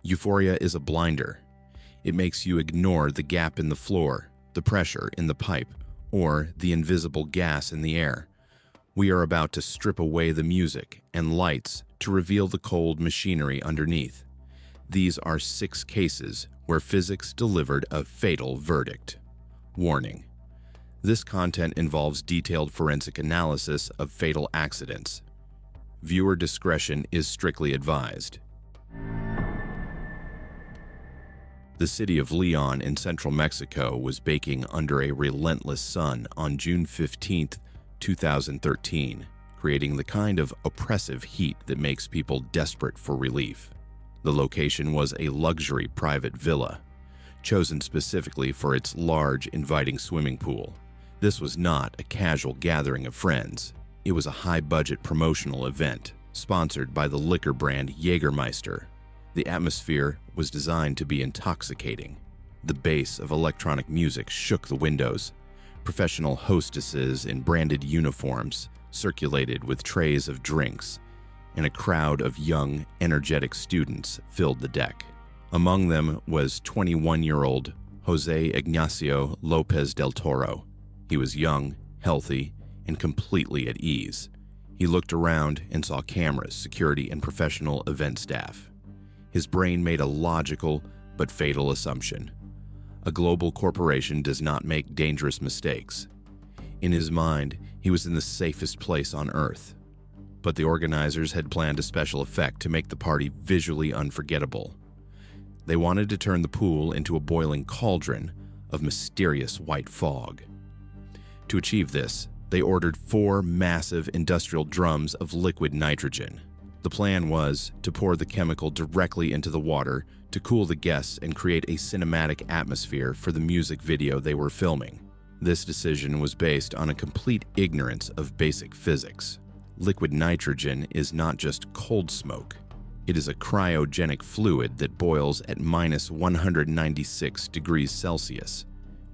Euphoria is a blinder. It makes you ignore the gap in the floor, the pressure in the pipe, or the invisible gas in the air. We are about to strip away the music and lights to reveal the cold machinery underneath. These are 6 cases where physics delivered a fatal verdict. Warning: this content involves detailed forensic analysis of fatal accidents. Viewer discretion is strictly advised. The city of Leon in central Mexico was baking under a relentless sun on June 15, 2013, creating the kind of oppressive heat that makes people desperate for relief. The location was a luxury private villa, chosen specifically for its large, inviting swimming pool. This was not a casual gathering of friends. It was a high-budget promotional event, sponsored by the liquor brand Jägermeister. The atmosphere was designed to be intoxicating. The bass of electronic music shook the windows. Professional hostesses in branded uniforms circulated with trays of drinks, and a crowd of young, energetic students filled the deck. Among them was 21-year-old Jose Ignacio Lopez del Toro. He was young, healthy, and completely at ease. He looked around and saw cameras, security, and professional event staff. His brain made a logical but fatal assumption. A global corporation does not make dangerous mistakes. In his mind, he was in the safest place on Earth. But the organizers had planned a special effect to make the party visually unforgettable. They wanted to turn the pool into a boiling cauldron of mysterious white fog. To achieve this, they ordered 4 massive industrial drums of liquid nitrogen. The plan was to pour the chemical directly into the water to cool the guests and create a cinematic atmosphere for the music video they were filming. This decision was based on a complete ignorance of basic physics. Liquid nitrogen is not just cold smoke. It is a cryogenic fluid that boils at minus 196 degrees Celsius.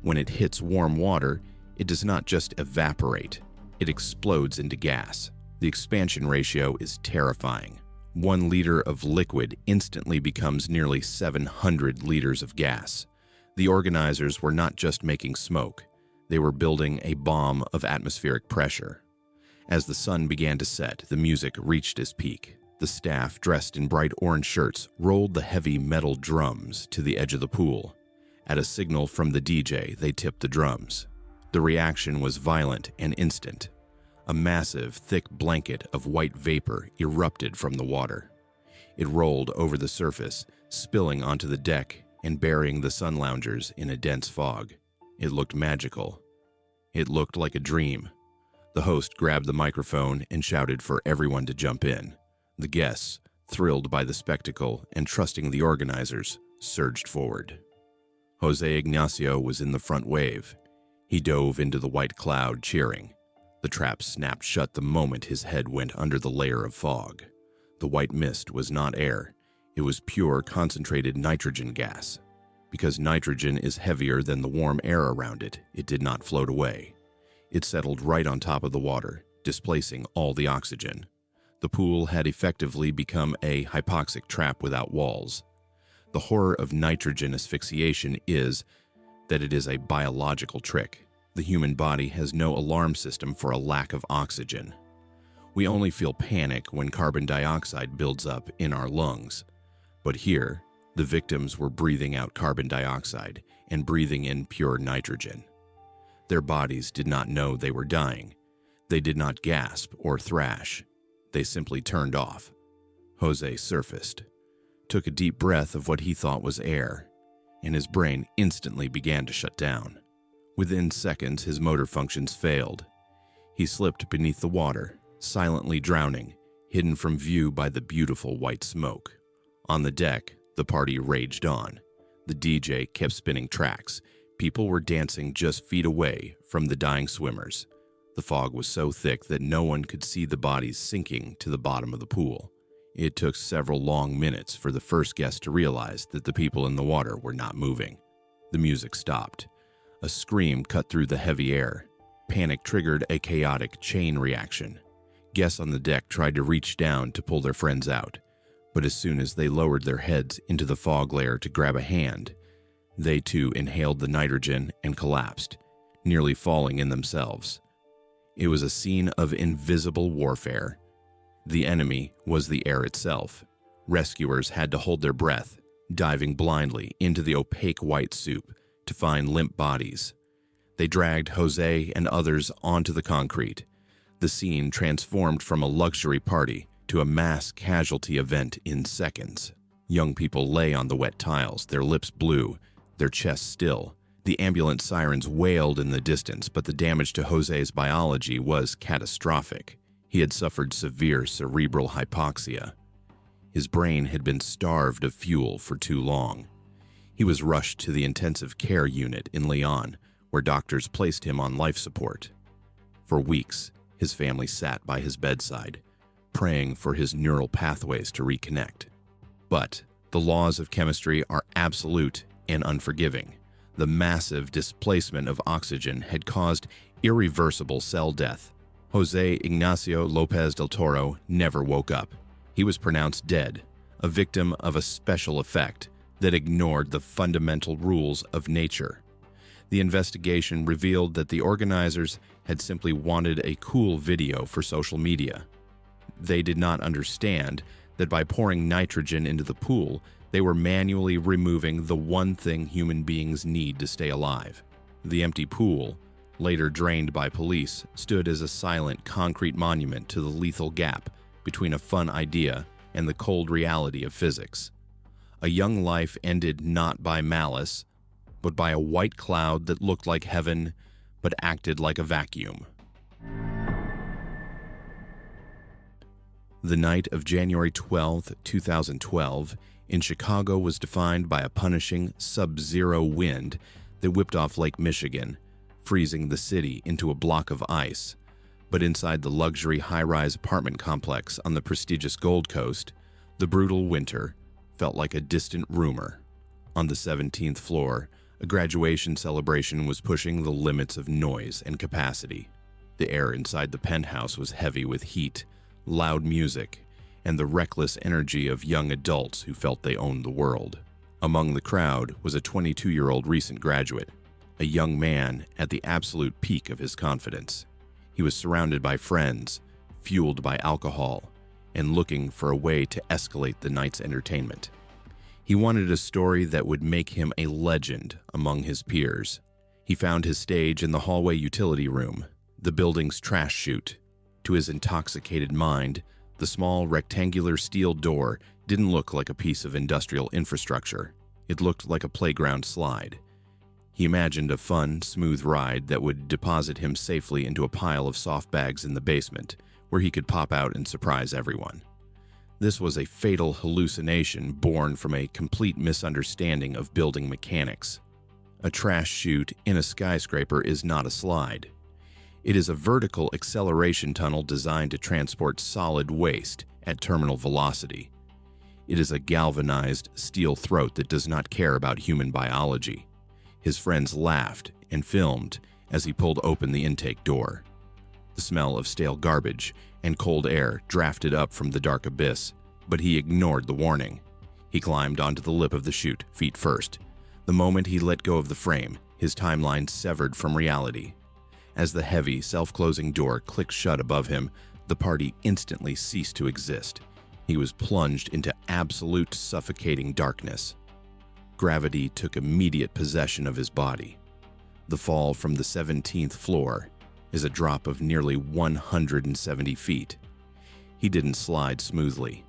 When it hits warm water, it does not just evaporate, it explodes into gas. The expansion ratio is terrifying. 1 liter of liquid instantly becomes nearly 700 liters of gas. The organizers were not just making smoke, they were building a bomb of atmospheric pressure. As the sun began to set, the music reached its peak. The staff, dressed in bright orange shirts, rolled the heavy metal drums to the edge of the pool. At a signal from the DJ, they tipped the drums. The reaction was violent and instant. A massive, thick blanket of white vapor erupted from the water. It rolled over the surface, spilling onto the deck and burying the sun loungers in a dense fog. It looked magical. It looked like a dream. The host grabbed the microphone and shouted for everyone to jump in. The guests, thrilled by the spectacle and trusting the organizers, surged forward. Jose Ignacio was in the front wave. He dove into the white cloud, cheering. The trap snapped shut the moment his head went under the layer of fog. The white mist was not air. It was pure concentrated nitrogen gas. Because nitrogen is heavier than the warm air around it, it did not float away. It settled right on top of the water, displacing all the oxygen. The pool had effectively become a hypoxic trap without walls. The horror of nitrogen asphyxiation is that it is a biological trick. The human body has no alarm system for a lack of oxygen. We only feel panic when carbon dioxide builds up in our lungs. But here, the victims were breathing out carbon dioxide and breathing in pure nitrogen. Their bodies did not know they were dying. They did not gasp or thrash. They simply turned off. Jose surfaced, took a deep breath of what he thought was air, and his brain instantly began to shut down. Within seconds, his motor functions failed. He slipped beneath the water, silently drowning, hidden from view by the beautiful white smoke. On the deck, the party raged on. The DJ kept spinning tracks. People were dancing just feet away from the dying swimmers. The fog was so thick that no one could see the bodies sinking to the bottom of the pool. It took several long minutes for the first guest to realize that the people in the water were not moving. The music stopped. A scream cut through the heavy air. Panic triggered a chaotic chain reaction. Guests on the deck tried to reach down to pull their friends out, But as soon as they lowered their heads into the fog layer to grab a hand, they too inhaled the nitrogen and collapsed, nearly falling in themselves. It was a scene of invisible warfare. The enemy was the air itself. Rescuers had to hold their breath, diving blindly into the opaque white soup to find limp bodies. They dragged Jose and others onto the concrete. The scene transformed from a luxury party to a mass casualty event in seconds. Young people lay on the wet tiles, their lips blue, their chests still. The ambulance sirens wailed in the distance, but the damage to Jose's biology was catastrophic. He had suffered severe cerebral hypoxia. His brain had been starved of fuel for too long. He was rushed to the intensive care unit in Leon, where doctors placed him on life support. For weeks, his family sat by his bedside, praying for his neural pathways to reconnect. But the laws of chemistry are absolute and unforgiving. The massive displacement of oxygen had caused irreversible cell death. Jose Ignacio Lopez del Toro never woke up. He was pronounced dead, a victim of a special effect that ignored the fundamental rules of nature. The investigation revealed that the organizers had simply wanted a cool video for social media. They did not understand that by pouring nitrogen into the pool, they were manually removing the one thing human beings need to stay alive. The empty pool, later drained by police, stood as a silent concrete monument to the lethal gap between a fun idea and the cold reality of physics. A young life ended not by malice, but by a white cloud that looked like heaven but acted like a vacuum. The night of January 12, 2012, in Chicago was defined by a punishing sub-zero wind that whipped off Lake Michigan, freezing the city into a block of ice. But inside the luxury high-rise apartment complex on the prestigious Gold Coast, the brutal winter felt like a distant rumor. On the 17th floor, a graduation celebration was pushing the limits of noise and capacity. The air inside the penthouse was heavy with heat, loud music, and the reckless energy of young adults who felt they owned the world. Among the crowd was a 22-year-old recent graduate, a young man at the absolute peak of his confidence. He was surrounded by friends, fueled by alcohol, and looking for a way to escalate the night's entertainment. He wanted a story that would make him a legend among his peers. He found his stage in the hallway utility room, the building's trash chute. To his intoxicated mind, the small rectangular steel door didn't look like a piece of industrial infrastructure. It looked like a playground slide. He imagined a fun, smooth ride that would deposit him safely into a pile of soft bags in the basement, where he could pop out and surprise everyone. This was a fatal hallucination born from a complete misunderstanding of building mechanics. A trash chute in a skyscraper is not a slide. It is a vertical acceleration tunnel designed to transport solid waste at terminal velocity. It is a galvanized steel throat that does not care about human biology. His friends laughed and filmed as he pulled open the intake door. The smell of stale garbage and cold air drafted up from the dark abyss, but he ignored the warning. He climbed onto the lip of the chute, feet first. The moment he let go of the frame, his timeline severed from reality. As the heavy, self-closing door clicked shut above him, the party instantly ceased to exist. He was plunged into absolute suffocating darkness. Gravity took immediate possession of his body. The fall from the 17th floor is a drop of nearly 170 feet. He didn't slide smoothly.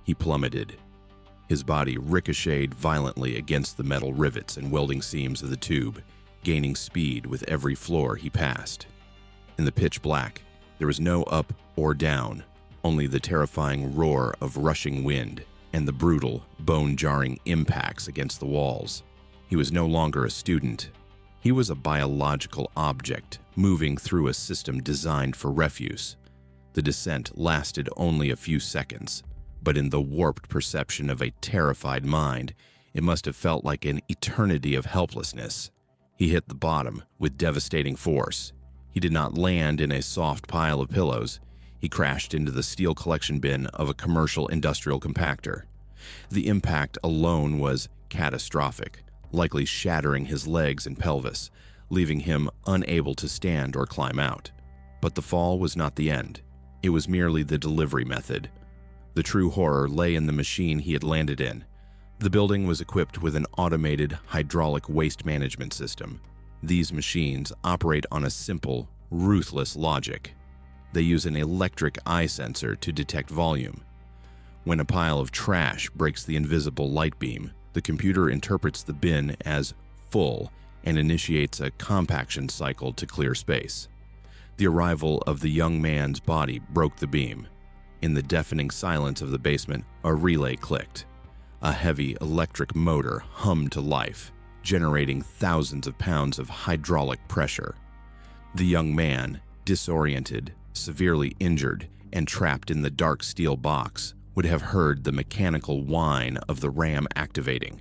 He plummeted. His body ricocheted violently against the metal rivets and welding seams of the tube, gaining speed with every floor he passed. In the pitch black, there was no up or down, only the terrifying roar of rushing wind and the brutal, bone-jarring impacts against the walls. He was no longer a student. He was a biological object moving through a system designed for refuse. The descent lasted only a few seconds, but in the warped perception of a terrified mind, it must have felt like an eternity of helplessness. He hit the bottom with devastating force. He did not land in a soft pile of pillows. He crashed into the steel collection bin of a commercial industrial compactor. The impact alone was catastrophic, likely shattering his legs and pelvis, leaving him unable to stand or climb out. But the fall was not the end. It was merely the delivery method. The true horror lay in the machine he had landed in. The building was equipped with an automated hydraulic waste management system. These machines operate on a simple, ruthless logic. They use an electric eye sensor to detect volume. When a pile of trash breaks the invisible light beam, the computer interprets the bin as full and initiates a compaction cycle to clear space. The arrival of the young man's body broke the beam. In the deafening silence of the basement, a relay clicked. A heavy electric motor hummed to life, generating thousands of pounds of hydraulic pressure. The young man, disoriented, severely injured, and trapped in the dark steel box, would have heard the mechanical whine of the ram activating.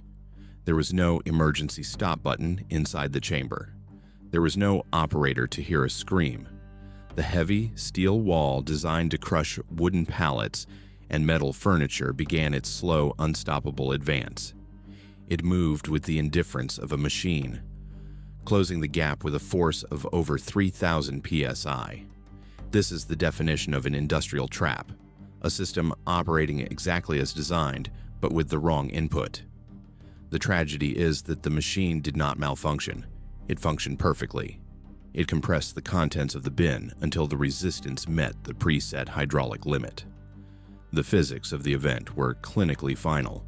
There was no emergency stop button inside the chamber. There was no operator to hear a scream. The heavy steel wall designed to crush wooden pallets and metal furniture began its slow, unstoppable advance. It moved with the indifference of a machine, closing the gap with a force of over 3,000 psi. This is the definition of an industrial trap, a system operating exactly as designed, but with the wrong input. The tragedy is that the machine did not malfunction. It functioned perfectly. It compressed the contents of the bin until the resistance met the preset hydraulic limit. The physics of the event were clinically final.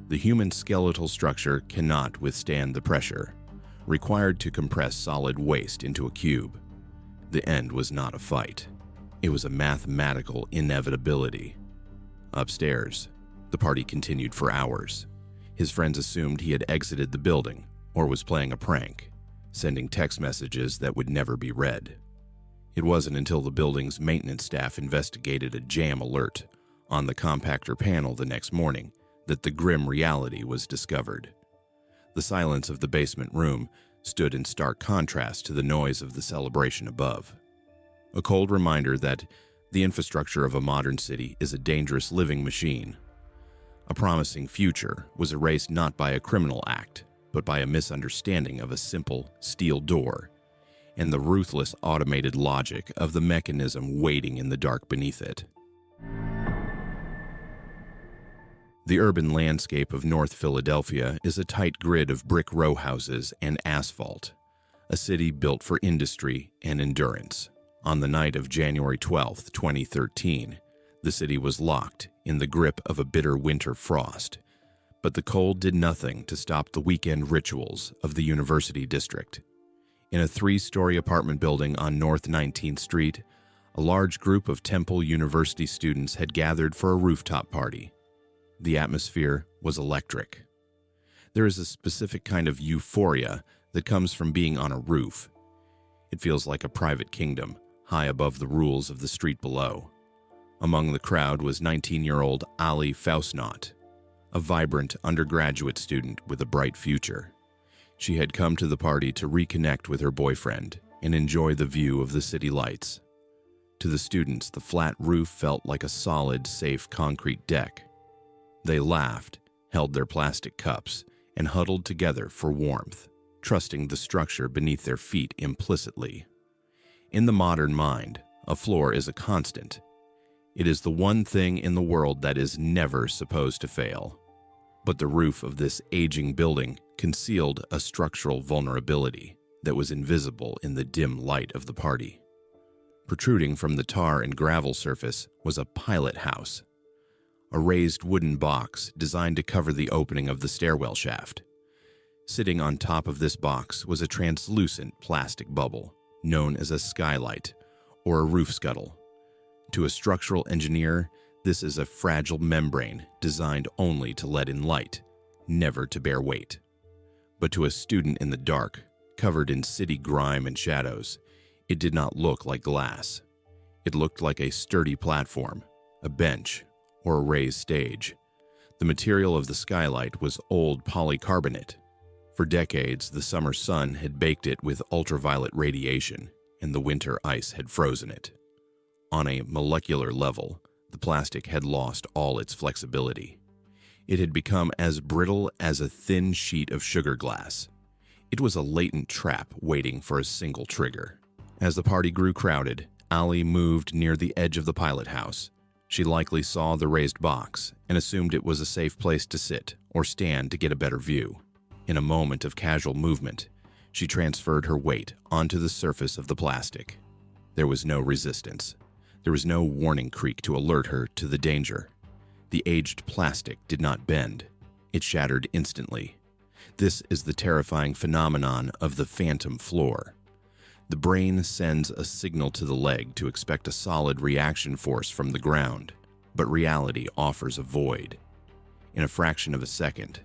The human skeletal structure cannot withstand the pressure required to compress solid waste into a cube. The end was not a fight. It was a mathematical inevitability. Upstairs, the party continued for hours. His friends assumed he had exited the building or was playing a prank, sending text messages that would never be read. It wasn't until the building's maintenance staff investigated a jam alert on the compactor panel the next morning that the grim reality was discovered. The silence of the basement room stood in stark contrast to the noise of the celebration above. A cold reminder that the infrastructure of a modern city is a dangerous living machine. A promising future was erased not by a criminal act, but by a misunderstanding of a simple steel door and the ruthless automated logic of the mechanism waiting in the dark beneath it. The urban landscape of North Philadelphia is a tight grid of brick row houses and asphalt, a city built for industry and endurance. On the night of January 12, 2013, the city was locked in the grip of a bitter winter frost, but the cold did nothing to stop the weekend rituals of the University District. In a 3-story apartment building on North 19th Street, a large group of Temple University students had gathered for a rooftop party. The atmosphere was electric. There is a specific kind of euphoria that comes from being on a roof. It feels like a private kingdom, high above the rules of the street below. Among the crowd was 19-year-old Ali Faustnaut, a vibrant undergraduate student with a bright future. She had come to the party to reconnect with her boyfriend and enjoy the view of the city lights. To the students, the flat roof felt like a solid, safe concrete deck. They laughed, held their plastic cups, and huddled together for warmth, trusting the structure beneath their feet implicitly. In the modern mind, a floor is a constant. It is the one thing in the world that is never supposed to fail. But the roof of this aging building concealed a structural vulnerability that was invisible in the dim light of the party. Protruding from the tar and gravel surface was a pilot house, a raised wooden box designed to cover the opening of the stairwell shaft. Sitting on top of this box was a translucent plastic bubble known as a skylight or a roof scuttle. To a structural engineer, this is a fragile membrane designed only to let in light, never to bear weight. But to a student in the dark, covered in city grime and shadows, it did not look like glass. It looked like a sturdy platform, a bench, or a raised stage. The material of the skylight was old polycarbonate. For decades, the summer sun had baked it with ultraviolet radiation, and the winter ice had frozen it. On a molecular level, the plastic had lost all its flexibility. It had become as brittle as a thin sheet of sugar glass. It was a latent trap waiting for a single trigger. As the party grew crowded, Ali moved near the edge of the pilot house. She likely saw the raised box and assumed it was a safe place to sit or stand to get a better view. In a moment of casual movement, she transferred her weight onto the surface of the plastic. There was no resistance. There was no warning creak to alert her to the danger. The aged plastic did not bend. It shattered instantly. This is the terrifying phenomenon of the phantom floor. The brain sends a signal to the leg to expect a solid reaction force from the ground, but reality offers a void. In a fraction of a second,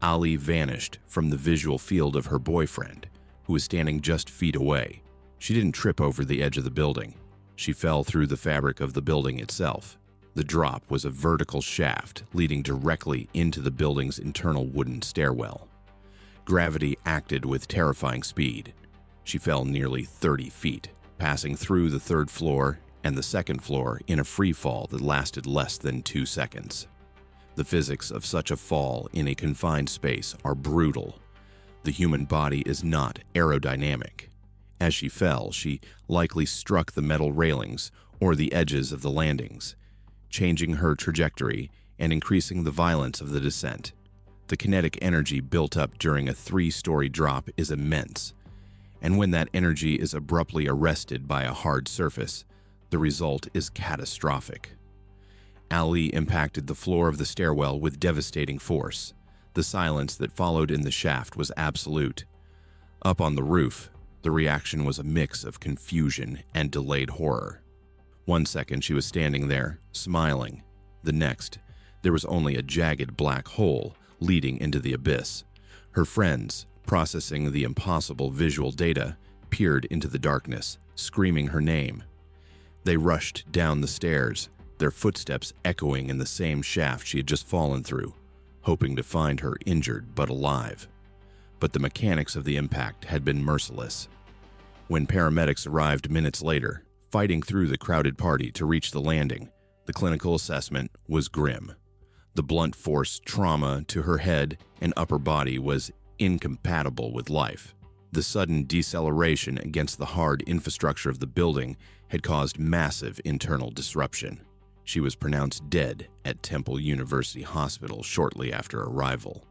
Ali vanished from the visual field of her boyfriend, who was standing just feet away. She didn't trip over the edge of the building. She fell through the fabric of the building itself. The drop was a vertical shaft leading directly into the building's internal wooden stairwell. Gravity acted with terrifying speed. She fell nearly 30 feet, passing through the third floor and the second floor in a free fall that lasted less than 2 seconds. The physics of such a fall in a confined space are brutal. The human body is not aerodynamic. As she fell, she likely struck the metal railings or the edges of the landings, changing her trajectory and increasing the violence of the descent. The kinetic energy built up during a 3-story drop is immense, and when that energy is abruptly arrested by a hard surface, the result is catastrophic. Ali impacted the floor of the stairwell with devastating force. The silence that followed in the shaft was absolute. Up on the roof, the reaction was a mix of confusion and delayed horror. 1 second she was standing there, smiling. The next, there was only a jagged black hole leading into the abyss. Her friends, processing the impossible visual data, peered into the darkness, screaming her name. They rushed down the stairs, their footsteps echoing in the same shaft she had just fallen through, hoping to find her injured but alive. But the mechanics of the impact had been merciless. When paramedics arrived minutes later, fighting through the crowded party to reach the landing, the clinical assessment was grim. The blunt force trauma to her head and upper body was incompatible with life. The sudden deceleration against the hard infrastructure of the building had caused massive internal disruption. She was pronounced dead at Temple University Hospital shortly after arrival.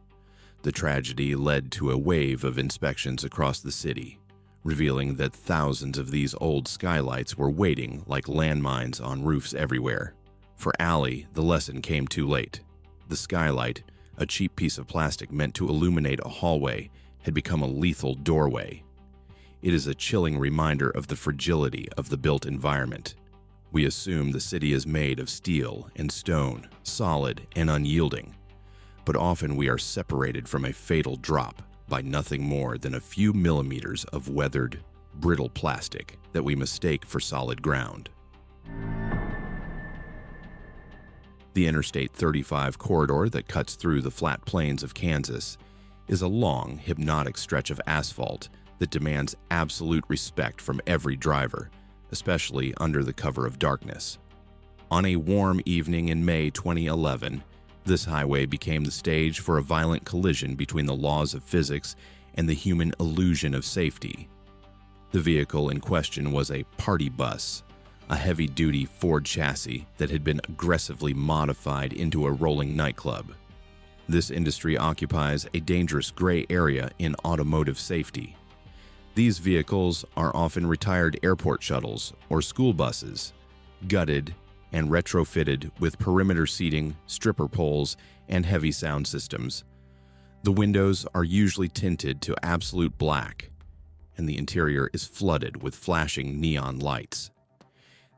The tragedy led to a wave of inspections across the city, revealing that thousands of these old skylights were waiting like landmines on roofs everywhere. For Ali, the lesson came too late. The skylight, a cheap piece of plastic meant to illuminate a hallway, had become a lethal doorway. It is a chilling reminder of the fragility of the built environment. We assume the city is made of steel and stone, solid and unyielding, but often we are separated from a fatal drop by nothing more than a few millimeters of weathered, brittle plastic that we mistake for solid ground. The Interstate 35 corridor that cuts through the flat plains of Kansas is a long, hypnotic stretch of asphalt that demands absolute respect from every driver, especially under the cover of darkness. On a warm evening in May 2011, this highway became the stage for a violent collision between the laws of physics and the human illusion of safety. The vehicle in question was a party bus, a heavy-duty Ford chassis that had been aggressively modified into a rolling nightclub. This industry occupies a dangerous gray area in automotive safety. These vehicles are often retired airport shuttles or school buses, gutted and retrofitted with perimeter seating, stripper poles, and heavy sound systems. The windows are usually tinted to absolute black, and the interior is flooded with flashing neon lights.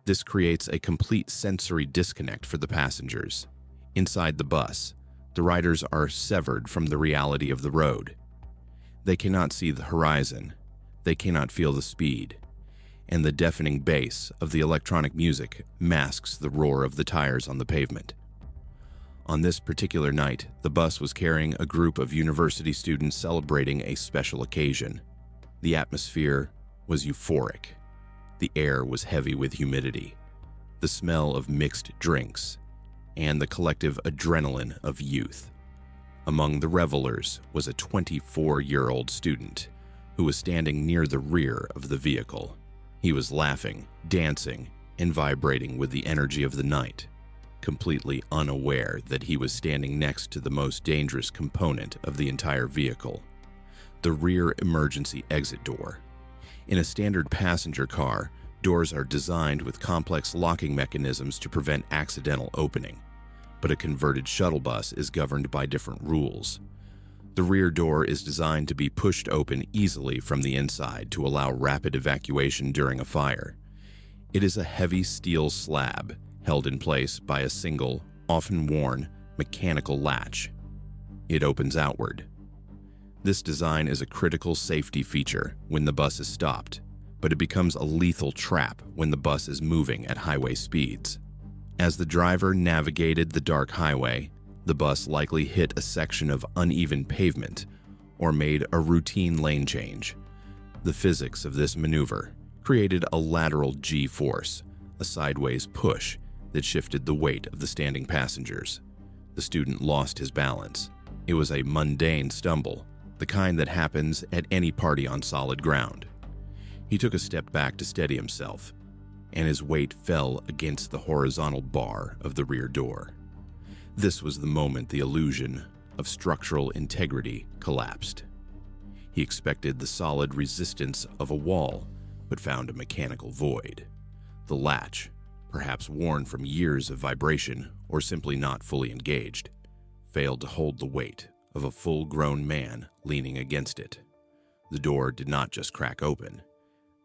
This creates a complete sensory disconnect for the passengers. Inside the bus, the riders are severed from the reality of the road. They cannot see the horizon, they cannot feel the speed, and the deafening bass of the electronic music masks the roar of the tires on the pavement. On this particular night, the bus was carrying a group of university students celebrating a special occasion. The atmosphere was euphoric. The air was heavy with humidity. the smell of mixed drinks, and the collective adrenaline of youth. Among the revelers was a 24-year-old student who was standing near the rear of the vehicle. He was laughing, dancing, and vibrating with the energy of the night, completely unaware that he was standing next to the most dangerous component of the entire vehicle, the rear emergency exit door. In a standard passenger car, doors are designed with complex locking mechanisms to prevent accidental opening, but a converted shuttle bus is governed by different rules. The rear door is designed to be pushed open easily from the inside to allow rapid evacuation during a fire. It is a heavy steel slab held in place by a single, often worn, mechanical latch. It opens outward. This design is a critical safety feature when the bus is stopped, but it becomes a lethal trap when the bus is moving at highway speeds. As the driver navigated the dark highway, the bus likely hit a section of uneven pavement or made a routine lane change. The physics of this maneuver created a lateral G-force, a sideways push that shifted the weight of the standing passengers. The student lost his balance. It was a mundane stumble, the kind that happens at any party on solid ground. He took a step back to steady himself, and his weight fell against the horizontal bar of the rear door. This was the moment the illusion of structural integrity collapsed. He expected the solid resistance of a wall, but found a mechanical void. The latch, perhaps worn from years of vibration or simply not fully engaged, failed to hold the weight of a full-grown man leaning against it. The door did not just crack open.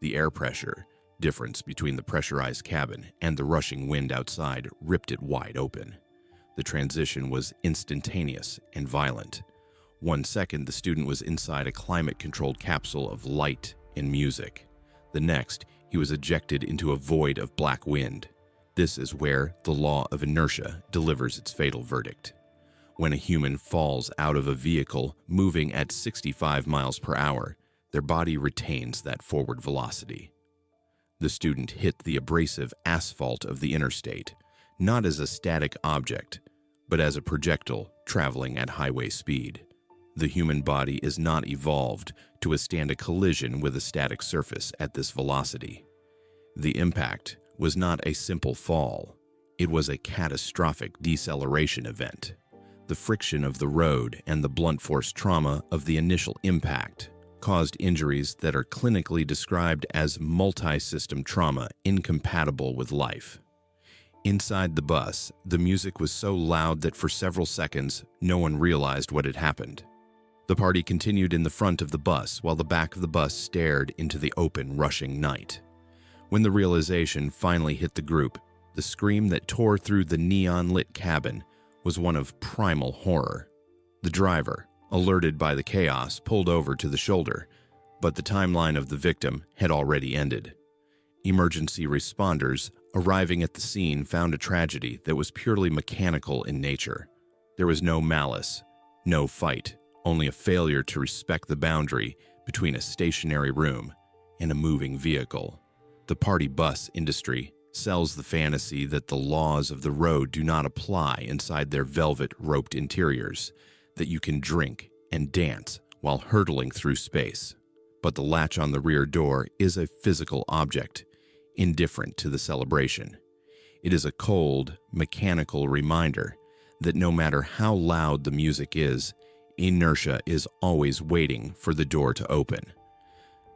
The air pressure difference between the pressurized cabin and the rushing wind outside ripped it wide open. The transition was instantaneous and violent. 1 second, the student was inside a climate-controlled capsule of light and music. The next, he was ejected into a void of black wind. This is where the law of inertia delivers its fatal verdict. When a human falls out of a vehicle moving at 65 miles per hour, their body retains that forward velocity. The student hit the abrasive asphalt of the interstate, not as a static object, but as a projectile traveling at highway speed. The human body is not evolved to withstand a collision with a static surface at this velocity. The impact was not a simple fall. It was a catastrophic deceleration event. The friction of the road and the blunt force trauma of the initial impact caused injuries that are clinically described as multi-system trauma incompatible with life. Inside the bus, the music was so loud that for several seconds, no one realized what had happened. The party continued in the front of the bus while the back of the bus stared into the open, rushing night. When the realization finally hit the group, the scream that tore through the neon-lit cabin was one of primal horror. The driver, alerted by the chaos, pulled over to the shoulder, but the timeline of the victim had already ended. Emergency responders arriving at the scene found a tragedy that was purely mechanical in nature. There was no malice, no fight, only a failure to respect the boundary between a stationary room and a moving vehicle. The party bus industry sells the fantasy that the laws of the road do not apply inside their velvet-roped interiors, that you can drink and dance while hurtling through space. But the latch on the rear door is a physical object, indifferent to the celebration. It is a cold, mechanical reminder that no matter how loud the music is, inertia is always waiting for the door to open.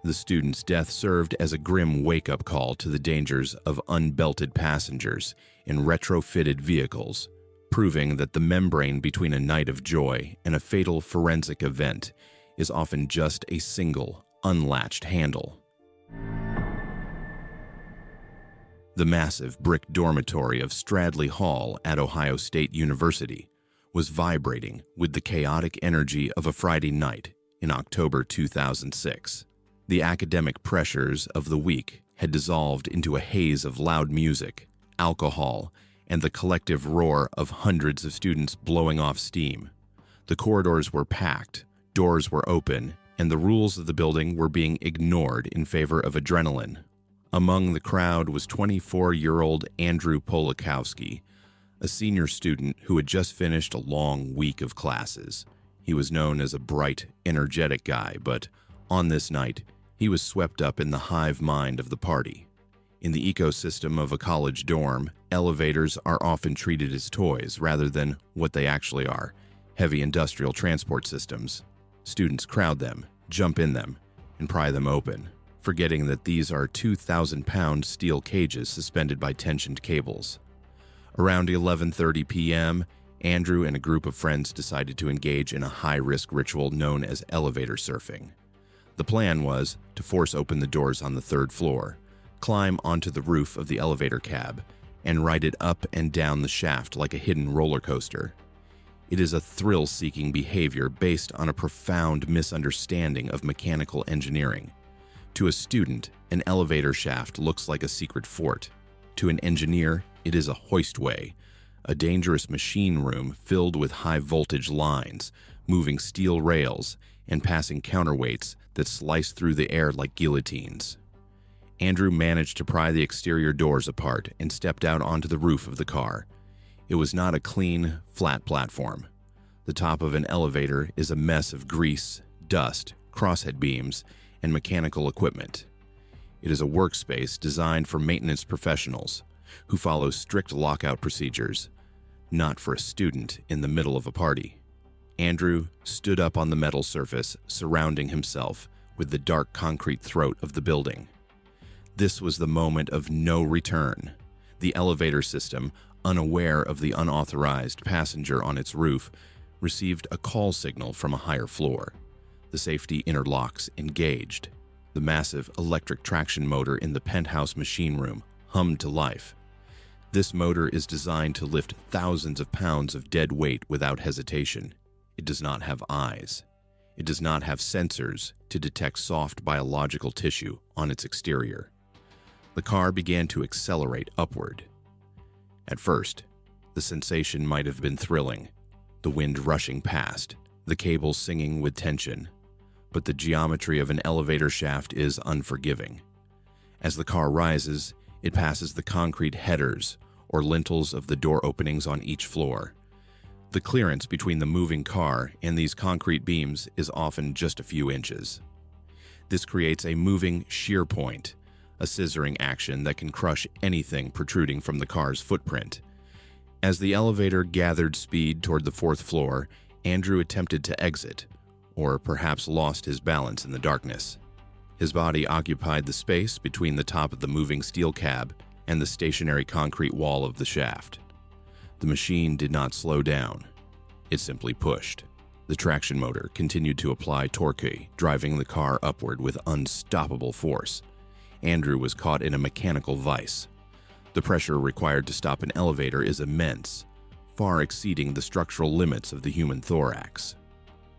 The student's death served as a grim wake-up call to the dangers of unbelted passengers in retrofitted vehicles, proving that the membrane between a night of joy and a fatal forensic event is often just a single, unlatched handle. The massive brick dormitory of Stradley Hall at Ohio State University was vibrating with the chaotic energy of a Friday night in October 2006. The academic pressures of the week had dissolved into a haze of loud music, alcohol, and the collective roar of hundreds of students blowing off steam. The corridors were packed, doors were open, and the rules of the building were being ignored in favor of adrenaline. Among the crowd was 24-year-old Andrew Polakowski, a senior student who had just finished a long week of classes. He was known as a bright, energetic guy, but on this night, he was swept up in the hive mind of the party. In the ecosystem of a college dorm, elevators are often treated as toys rather than what they actually are, heavy industrial transport systems. Students crowd them, jump in them, and pry them open, forgetting that these are 2,000-pound steel cages suspended by tensioned cables. Around 11:30 p.m., Andrew and a group of friends decided to engage in a high-risk ritual known as elevator surfing. The plan was to force open the doors on the third floor, climb onto the roof of the elevator cab, and ride it up and down the shaft like a hidden roller coaster. It is a thrill-seeking behavior based on a profound misunderstanding of mechanical engineering. To a student, an elevator shaft looks like a secret fort. To an engineer, it is a hoistway, a dangerous machine room filled with high-voltage lines, moving steel rails, and passing counterweights that slice through the air like guillotines. Andrew managed to pry the exterior doors apart and stepped out onto the roof of the car. It was not a clean, flat platform. The top of an elevator is a mess of grease, dust, crosshead beams, and mechanical equipment. It is a workspace designed for maintenance professionals who follow strict lockout procedures, not for a student in the middle of a party. Andrew stood up on the metal surface, surrounding himself with the dark concrete throat of the building. This was the moment of no return. The elevator system, unaware of the unauthorized passenger on its roof, received a call signal from a higher floor. The safety interlocks engaged. The massive electric traction motor in the penthouse machine room hummed to life. This motor is designed to lift thousands of pounds of dead weight without hesitation. It does not have eyes. It does not have sensors to detect soft biological tissue on its exterior. The car began to accelerate upward. At first, the sensation might have been thrilling, the wind rushing past, the cables singing with tension. But the geometry of an elevator shaft is unforgiving. As the car rises, it passes the concrete headers, or lintels of the door openings on each floor. The clearance between the moving car and these concrete beams is often just a few inches. This creates a moving shear point, a scissoring action that can crush anything protruding from the car's footprint. As the elevator gathered speed toward the fourth floor, Andrew attempted to exit, or perhaps lost his balance in the darkness. His body occupied the space between the top of the moving steel cab and the stationary concrete wall of the shaft. The machine did not slow down. It simply pushed. The traction motor continued to apply torque, driving the car upward with unstoppable force. Andrew was caught in a mechanical vice. The pressure required to stop an elevator is immense, far exceeding the structural limits of the human thorax.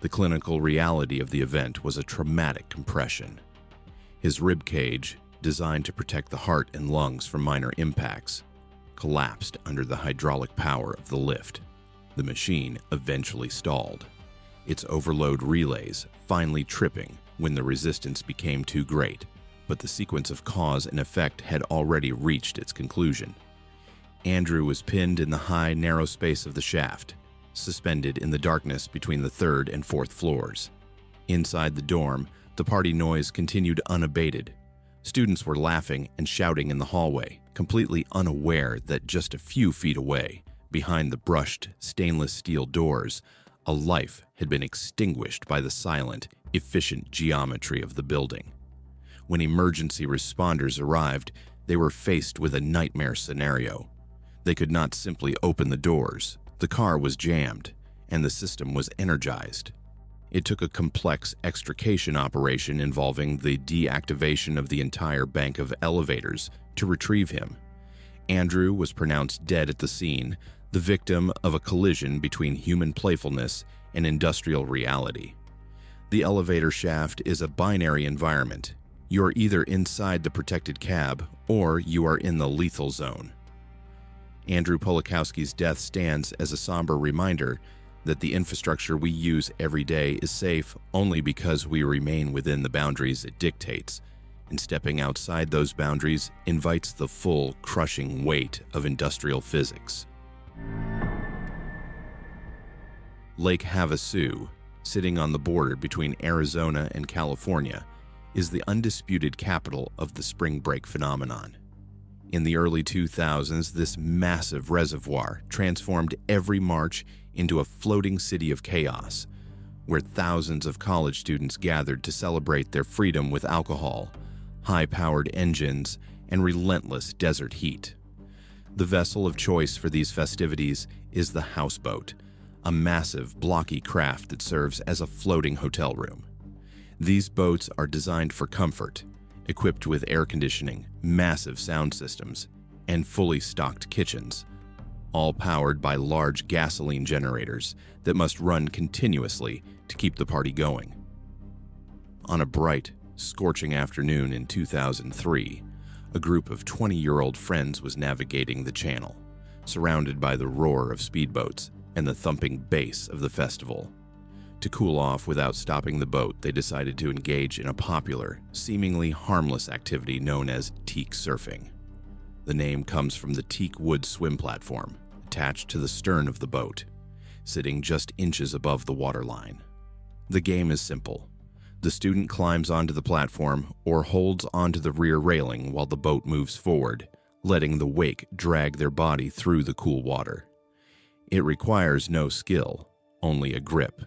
The clinical reality of the event was a traumatic compression. His rib cage, designed to protect the heart and lungs from minor impacts, collapsed under the hydraulic power of the lift. The machine eventually stalled, its overload relays finally tripping when the resistance became too great, but the sequence of cause and effect had already reached its conclusion. Andrew was pinned in the high, narrow space of the shaft, suspended in the darkness between the third and fourth floors. Inside the dorm, the party noise continued unabated. Students were laughing and shouting in the hallway, completely unaware that just a few feet away, behind the brushed stainless steel doors, a life had been extinguished by the silent, efficient geometry of the building. When emergency responders arrived, they were faced with a nightmare scenario. They could not simply open the doors. The car was jammed, and the system was energized. It took a complex extrication operation involving the deactivation of the entire bank of elevators to retrieve him. Andrew was pronounced dead at the scene, the victim of a collision between human playfulness and industrial reality. The elevator shaft is a binary environment. You are either inside the protected cab or you are in the lethal zone. Andrew Polakowski's death stands as a somber reminder that the infrastructure we use every day is safe only because we remain within the boundaries it dictates, and stepping outside those boundaries invites the full, crushing weight of industrial physics. Lake Havasu, sitting on the border between Arizona and California, is the undisputed capital of the spring break phenomenon. In the early 2000s, this massive reservoir transformed every March into a floating city of chaos, where thousands of college students gathered to celebrate their freedom with alcohol, high-powered engines, and relentless desert heat. The vessel of choice for these festivities is the houseboat, a massive, blocky craft that serves as a floating hotel room. These boats are designed for comfort, equipped with air conditioning, massive sound systems, and fully stocked kitchens, all powered by large gasoline generators that must run continuously to keep the party going. On a bright, scorching afternoon in 2003, a group of 20-year-old friends was navigating the channel, surrounded by the roar of speedboats and the thumping bass of the festival. To cool off without stopping the boat, they decided to engage in a popular, seemingly harmless activity known as Teak surfing. The name comes from the teak wood swim platform attached to the stern of the boat, sitting just inches above the waterline. The game is simple. The student climbs onto the platform or holds onto the rear railing while the boat moves forward, letting the wake drag their body through the cool water. It requires no skill, only a grip.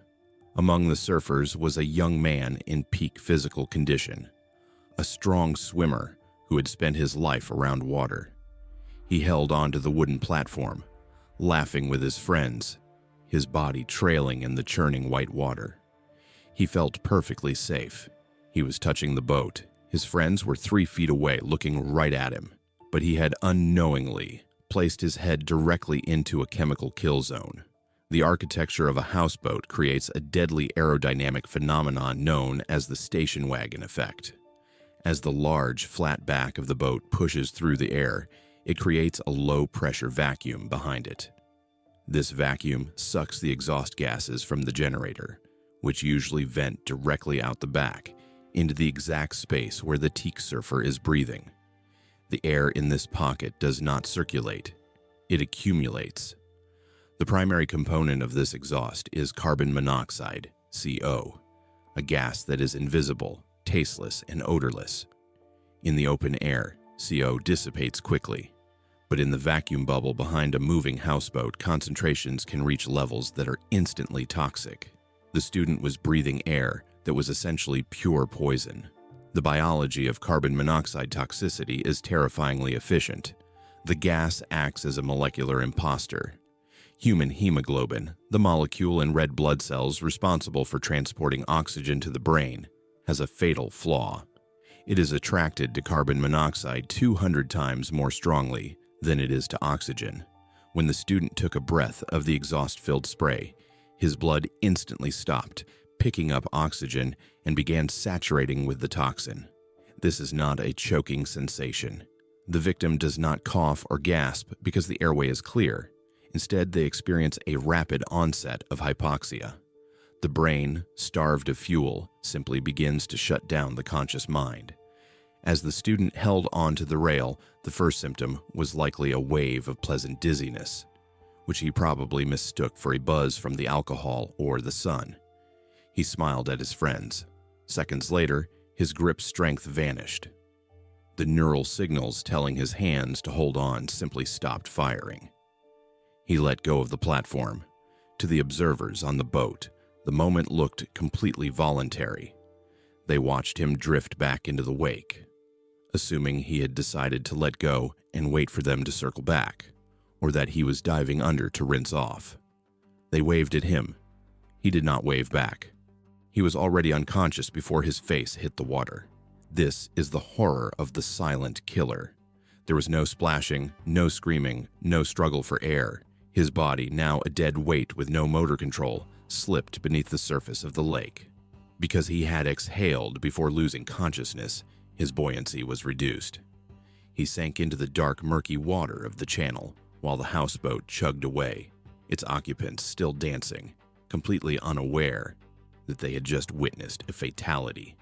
Among the surfers was a young man in peak physical condition, a strong swimmer who had spent his life around water. He held onto the wooden platform, laughing with his friends, his body trailing in the churning white water. He felt perfectly safe. He was touching the boat. His friends were 3 feet away, looking right at him, but he had unknowingly placed his head directly into a chemical kill zone. The architecture of a houseboat creates a deadly aerodynamic phenomenon known as the station wagon effect. As the large, flat back of the boat pushes through the air, it creates a low-pressure vacuum behind it. This vacuum sucks the exhaust gases from the generator, which usually vent directly out the back, into the exact space where the teak surfer is breathing. The air in this pocket does not circulate, it accumulates. The primary component of this exhaust is carbon monoxide, CO, a gas that is invisible, tasteless, and odorless. In the open air, CO dissipates quickly, but in the vacuum bubble behind a moving houseboat, concentrations can reach levels that are instantly toxic. The student was breathing air that was essentially pure poison. The biology of carbon monoxide toxicity is terrifyingly efficient. The gas acts as a molecular imposter. Human hemoglobin, the molecule in red blood cells responsible for transporting oxygen to the brain, has a fatal flaw. It is attracted to carbon monoxide 200 times more strongly than it is to oxygen. When the student took a breath of the exhaust-filled spray, his blood instantly stopped, picking up oxygen, and began saturating with the toxin. This is not a choking sensation. The victim does not cough or gasp because the airway is clear. Instead, they experience a rapid onset of hypoxia. The brain, starved of fuel, simply begins to shut down the conscious mind. As the student held onto the rail, the first symptom was likely a wave of pleasant dizziness, which he probably mistook for a buzz from the alcohol or the sun. He smiled at his friends. Seconds later, his grip strength vanished. The neural signals telling his hands to hold on simply stopped firing. He let go of the platform. To the observers on the boat, the moment looked completely voluntary. They watched him drift back into the wake, assuming he had decided to let go and wait for them to circle back, or that he was diving under to rinse off. They waved at him. He did not wave back. He was already unconscious before his face hit the water. This is the horror of the silent killer. There was no splashing, no screaming, no struggle for air. His body, now a dead weight with no motor control, slipped beneath the surface of the lake. Because he had exhaled before losing consciousness, his buoyancy was reduced. He sank into the dark, murky water of the channel while the houseboat chugged away, its occupants still dancing, completely unaware that they had just witnessed a fatality.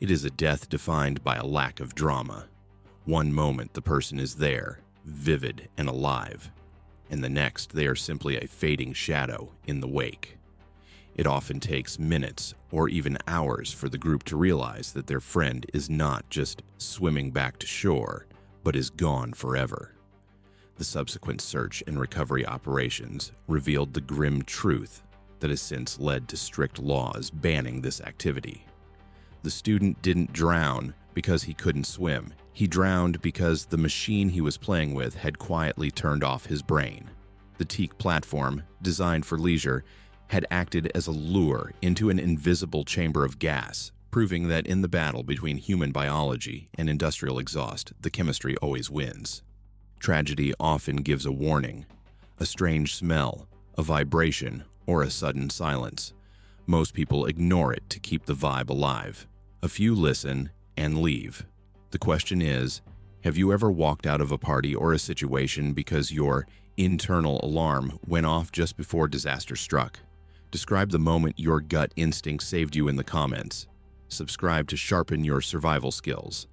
It is a death defined by a lack of drama. One moment the person is there, vivid and alive, and the next they are simply a fading shadow in the wake. It often takes minutes or even hours for the group to realize that their friend is not just swimming back to shore, but is gone forever. The subsequent search and recovery operations revealed the grim truth that has since led to strict laws banning this activity. The student didn't drown because he couldn't swim. He drowned because the machine he was playing with had quietly turned off his brain. The Teak platform, designed for leisure, had acted as a lure into an invisible chamber of gas, proving that in the battle between human biology and industrial exhaust, the chemistry always wins. Tragedy often gives a warning, a strange smell, a vibration, or a sudden silence. Most people ignore it to keep the vibe alive. A few listen and leave. The question is, have you ever walked out of a party or a situation because your internal alarm went off just before disaster struck? Describe the moment your gut instinct saved you in the comments. Subscribe to sharpen your survival skills.